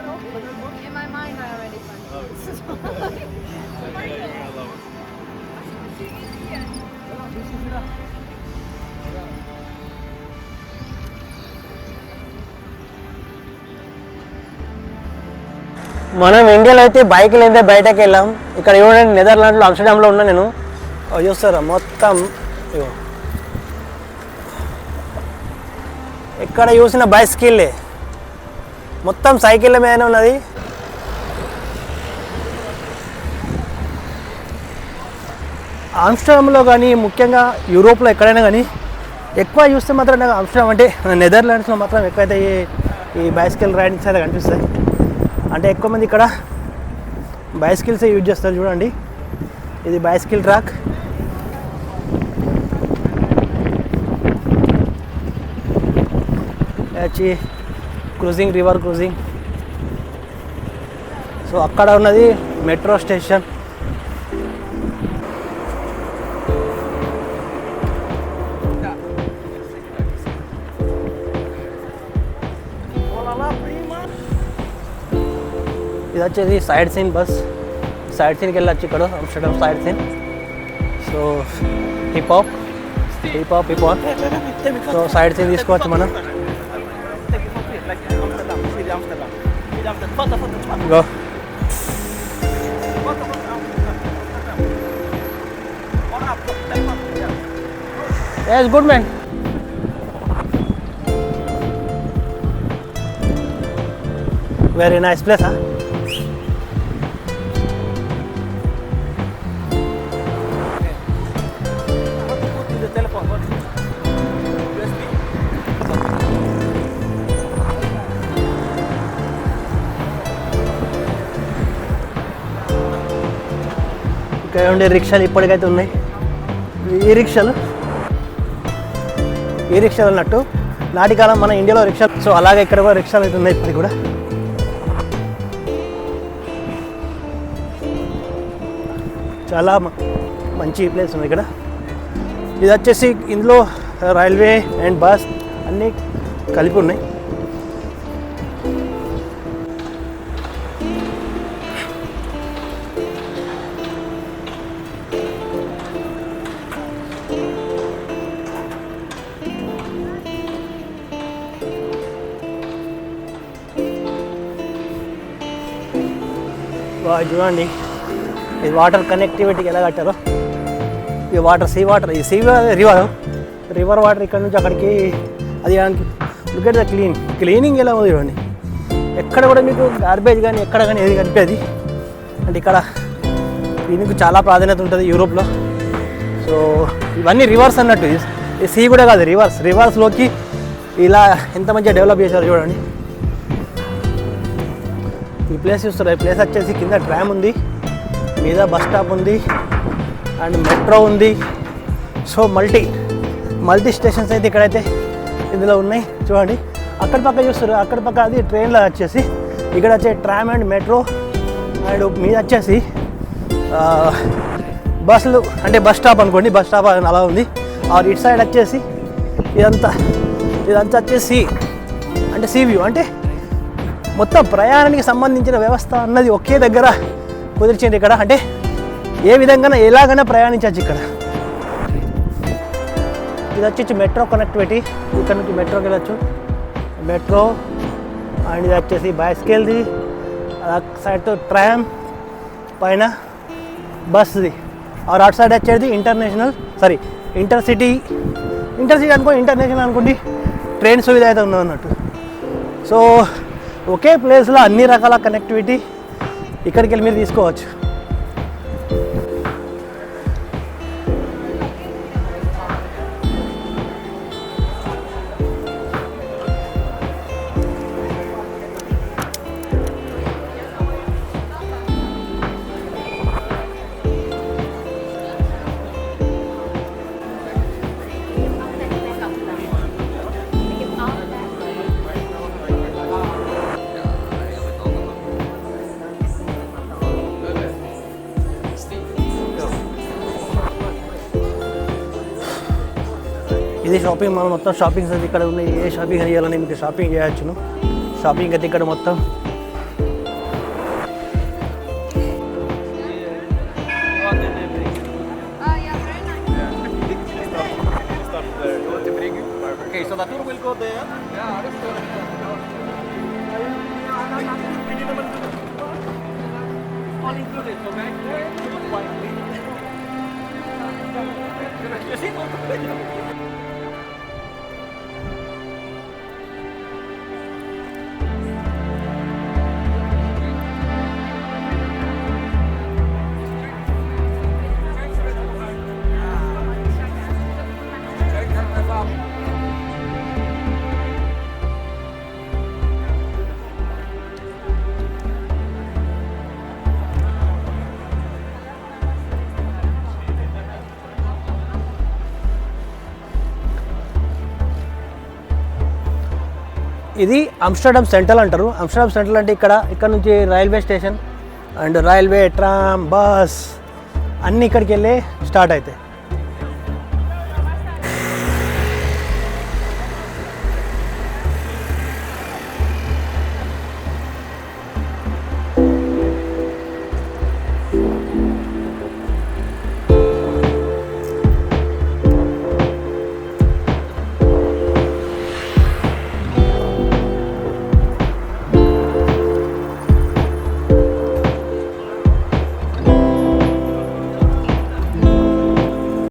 In my mind, I already found it. మనం ఇండియాలో అయితే బైక్లు అయితే బయటకు వెళ్ళాం. ఇక్కడ చూడండి, నెదర్లాండ్లో ఆమ్స్టర్డామ్లో ఉన్నా నేను. చూస్తారా మొత్తం ఎక్కడ చూసిన బైస్కిల్లే, మొత్తం సైకిళ్ళ మీదనే ఉన్నది. ఆమ్స్టర్డామ్లో కానీ ముఖ్యంగా యూరోప్లో ఎక్కడైనా కానీ ఎక్కువ చూస్తే మాత్రం నాకు ఆమ్స్టర్డామ్ అంటే నెదర్లాండ్స్లో మాత్రం ఎక్కువైతే ఈ బైసికల్ రైడింగ్స్ అయితే కనిపిస్తాయి. అంటే ఎక్కువ మంది ఇక్కడ బైసికల్సే యూజ్ చేస్తారు. చూడండి, ఇది బైసికల్ ట్రాక్. వచ్చి క్రూజింగ్, రివర్ క్రూజింగ్. సో అక్కడ ఉన్నది మెట్రో స్టేషన్. ఇది వచ్చేది సైడ్ సీన్ బస్. సైడ్ సీన్కి వెళ్ళొచ్చు ఇక్కడ Amsterdam side scene. So hip hop. So side scene తీసుకోవచ్చు మనం. Go. Yeah, it's good, man. Very nice place, huh? ఇక్కడ ఉండే రిక్షాలు ఇప్పటికైతే ఉన్నాయి. ఈ రిక్షాలు అన్నట్టు నాటి కాలం మన ఇండియాలో రిక్షాలు. సో అలాగే ఇక్కడ కూడా రిక్షాలు అయితే ఉన్నాయి ఇప్పటికి కూడా. చాలా మంచి ప్లేస్ ఉంది ఇక్కడ. ఇది వచ్చేసి ఇందులో రైల్వే అండ్ బస్ అన్నీ కలిపి ఉన్నాయి. చూడండి, ఇది వాటర్ కనెక్టివిటీకి ఎలా కట్టారో. ఈ వాటర్ సీ వాటర్, ఈ సీ రివర్ వాటర్ ఇక్కడ నుంచి అక్కడికి. అది లుక్ ఎట్ ద క్లీనింగ్ ఎలా ఉంది చూడండి. ఎక్కడ కూడా మీకు గార్బేజ్ కానీ ఎక్కడ కానీ ఏది కనిపేది. అంటే ఇక్కడ క్లీనింగ్కి చాలా ప్రాధాన్యత ఉంటుంది యూరోప్లో. సో ఇవన్నీ రివర్స్ అన్నట్టు. ఈ సీ కూడా కాదు, రివర్స్లోకి ఇలా ఎంత మంచిగా డెవలప్ చేశారు చూడండి. ఈ ప్లేస్ చూస్తారు. ఈ ప్లేస్ వచ్చేసి కింద ట్రామ్ ఉంది, మీద బస్ స్టాప్ ఉంది అండ్ మెట్రో ఉంది. సో మల్టీ స్టేషన్స్ అయితే ఇక్కడైతే ఇందులో ఉన్నాయి చూడండి. అక్కడ పక్క చూస్తారు, అక్కడ పక్క అది ట్రైన్లో వచ్చేసి ఇక్కడ వచ్చే ట్రామ్ అండ్ మెట్రో అండ్ మీద వచ్చేసి బస్సులు. అంటే బస్ స్టాప్ అనుకోండి, బస్ స్టాప్ అలా ఉంది. ఆర్ ఇటు సైడ్ వచ్చేసి ఇదంతా వచ్చేసి అంటే సీ వ్యూ. అంటే మొత్తం ప్రయాణానికి సంబంధించిన వ్యవస్థ అన్నది ఒకే దగ్గర కుదిర్చింది ఇక్కడ. అంటే ఏ విధంగా ఎలాగైనా ప్రయాణించవచ్చు ఇక్కడ. ఇది వచ్చి మెట్రో కనెక్టివిటీ. ఇక్కడ నుంచి మెట్రోకి వెళ్ళచ్చు, మెట్రో. అండ్ ఇది వచ్చేసి బైస్కిల్ది, సైడ్ ట్రామ్, పైన బస్ది. ఆర్ అటు సైడ్ వచ్చేది ఇంటర్సిటీ అనుకో, ఇంటర్నేషనల్ అనుకోండి. ట్రైన్ సువిధ అయితే ఉన్నది అన్నట్టు. సో ఒకే ప్లేస్లో అన్ని రకాల కనెక్టివిటీ ఇక్కడికి వెళ్ళి మీరు తీసుకోవచ్చు. ఇది షాపింగ్ మాల్. మొత్తం షాపింగ్స్ అయితే ఇక్కడ ఉన్నాయి. ఏ షాపింగ్ చేయాలని మీకు షాపింగ్ చేయొచ్చును. షాపింగ్ అయితే ఇక్కడ మొత్తం go there. All included, okay? You see? ఇది ఆమ్స్టర్డామ్ సెంట్రల్ అంటారు. ఆమ్స్టర్డామ్ సెంట్రల్ అంటే ఇక్కడ నుంచి railway station and railway tram bus అన్నీ ఇక్కడికి వెళ్ళి స్టార్ట్ అవుతాయి.